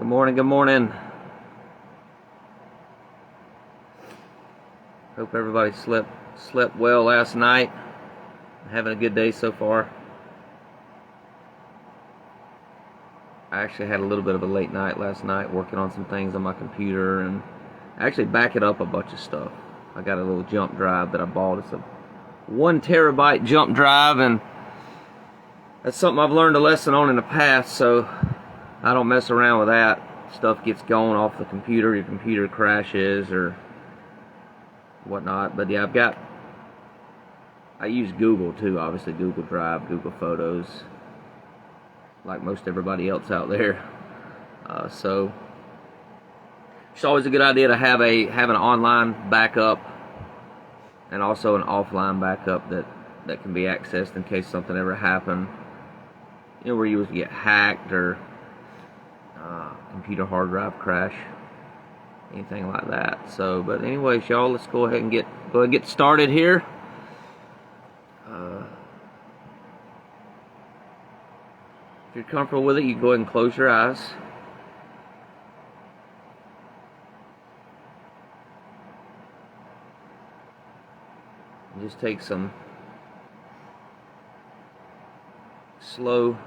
Good morning, good morning. Hope everybody slept well last night. Having a good day so far. I actually had a little bit of a late night last night working on some things on my computer and actually backing up a bunch of stuff. I got a little jump drive that I bought. It's a 1 terabyte jump drive, and that's something I've learned a lesson on in the past, so I don't mess around with that. Stuff gets going off the computer, your computer crashes or whatnot. But yeah, I use Google too, obviously Google Drive, Google Photos, like most everybody else out there. So it's always a good idea to have an online backup and also an offline backup that can be accessed in case something ever happened. You know, where you get hacked or computer hard drive crash, anything like that. So, but anyways, y'all, let's go ahead and get started here. If you're comfortable with it, you can go ahead and close your eyes. And just take some slow,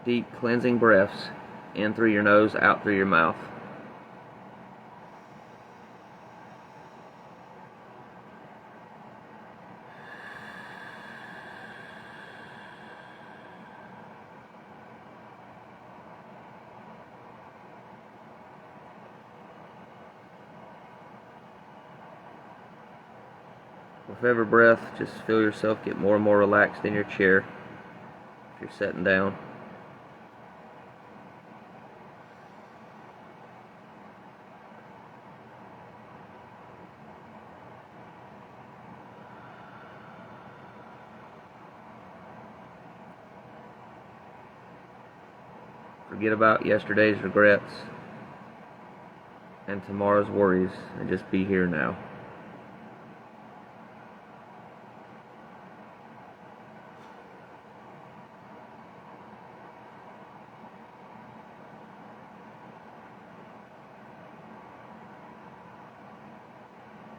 deep cleansing breaths in through your nose, out through your mouth. With every breath, just feel yourself get more and more relaxed in your chair if you're sitting down. Forget about yesterday's regrets and tomorrow's worries and just be here now.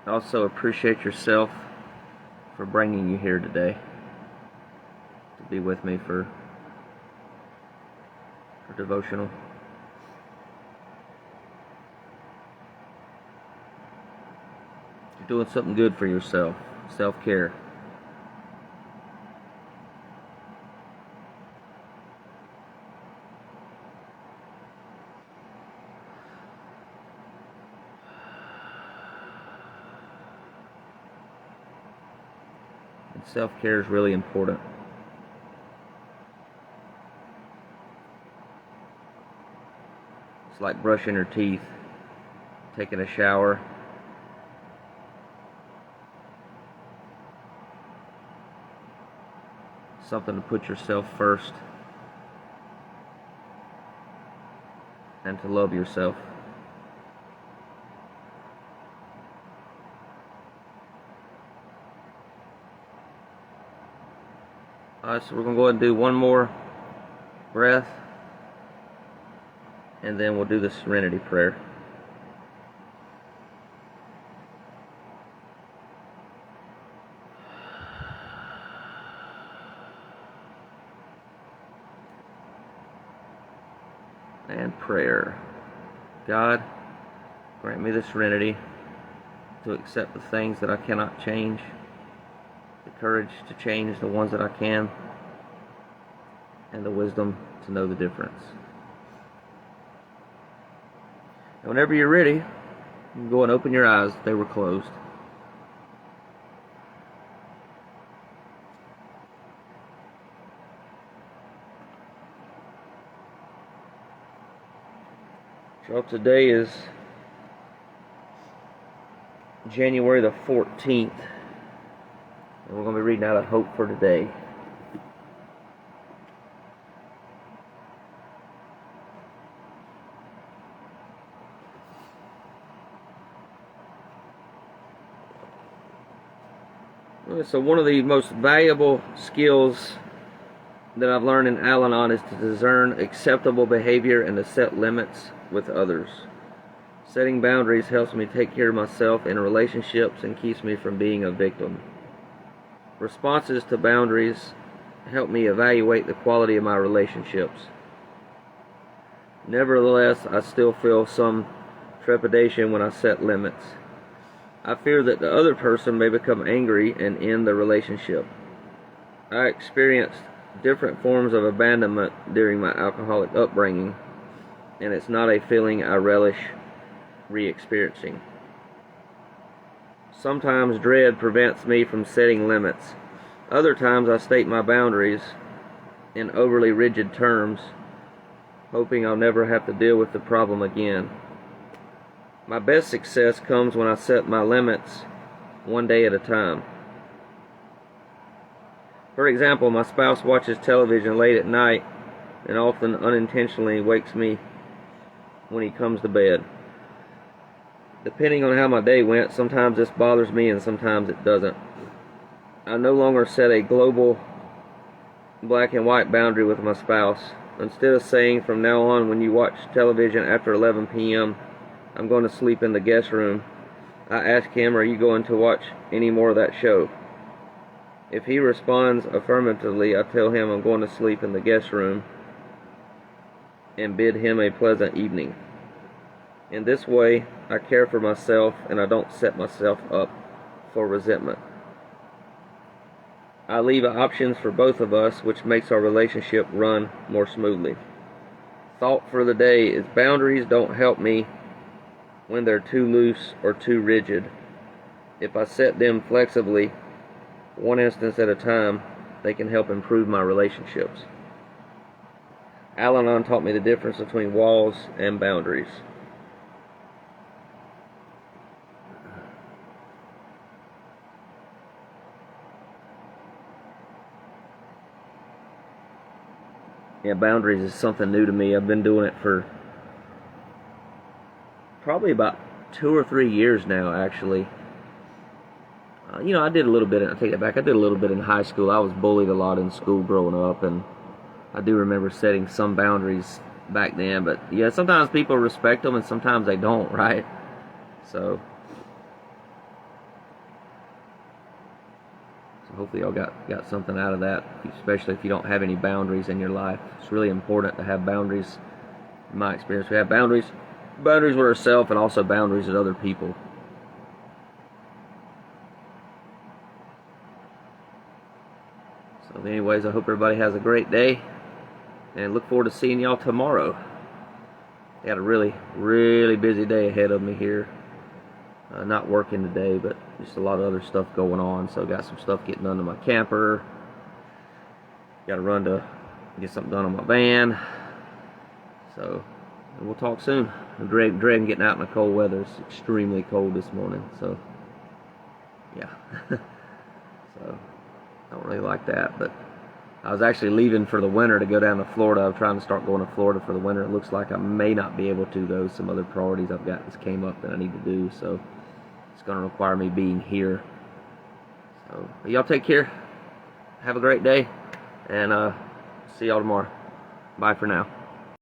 Also appreciate yourself for bringing you here today to be with me for devotional. You're doing something good for yourself. Self-care. And self-care is really important. It's like brushing your teeth, taking a shower. Something to put yourself first and to love yourself. Alright, so we're going to go ahead and do one more breath, and then we'll do the serenity prayer. And prayer. God, grant me the serenity to accept the things that I cannot change, the courage to change the ones that I can, and the wisdom to know the difference. And whenever you're ready, you can go and open your eyes if they were closed. So today is January the 14th, and we're going to be reading out of Hope for Today. So one of the most valuable skills that I've learned in Al-Anon is to discern acceptable behavior and to set limits with others. Setting boundaries helps me take care of myself in relationships and keeps me from being a victim. Responses to boundaries help me evaluate the quality of my relationships. Nevertheless, I still feel some trepidation when I set limits. I fear that the other person may become angry and end the relationship. I experienced different forms of abandonment during my alcoholic upbringing, and it's not a feeling I relish re-experiencing. Sometimes dread prevents me from setting limits. Other times I state my boundaries in overly rigid terms, hoping I'll never have to deal with the problem again. My best success comes when I set my limits one day at a time. For example, my spouse watches television late at night and often unintentionally wakes me when he comes to bed. Depending on how my day went, sometimes this bothers me and sometimes it doesn't. I no longer set a global black and white boundary with my spouse. Instead of saying from now on, when you watch television after 11 p.m., I'm going to sleep in the guest room, I ask him, are you going to watch any more of that show? If he responds affirmatively, I tell him I'm going to sleep in the guest room and bid him a pleasant evening. In this way, I care for myself and I don't set myself up for resentment. I leave options for both of us, which makes our relationship run more smoothly. Thought for the day is boundaries don't help me when they're too loose or too rigid. If I set them flexibly, one instance at a time, they can help improve my relationships. Al-Anon taught me the difference between walls and boundaries. Yeah, boundaries is something new to me. I've been doing it for probably about 2 or 3 years now, actually. I did a little bit, I take that back, I did a little bit in high school. I was bullied a lot in school growing up, and I do remember setting some boundaries back then. But yeah, sometimes people respect them and sometimes they don't, right? So hopefully y'all got something out of that, especially if you don't have any boundaries in your life. It's really important to have boundaries. In my experience, we have boundaries with ourselves and also boundaries with other people. So anyways, I hope everybody has a great day and look forward to seeing y'all tomorrow. I got a really, really busy day ahead of me here. Not working today, but just a lot of other stuff going on. So got some stuff getting done to my camper. Got to run to get something done on my van. So we'll talk soon. I'm dreading getting out in the cold weather. It's extremely cold this morning. So yeah. So I don't really like that. But I was actually leaving for the winter to go down to Florida. I'm trying to start going to Florida for the winter. It looks like I may not be able to, though. Some other priorities I've got just came up that I need to do. So it's going to require me being here. So y'all take care. Have a great day. And see y'all tomorrow. Bye for now.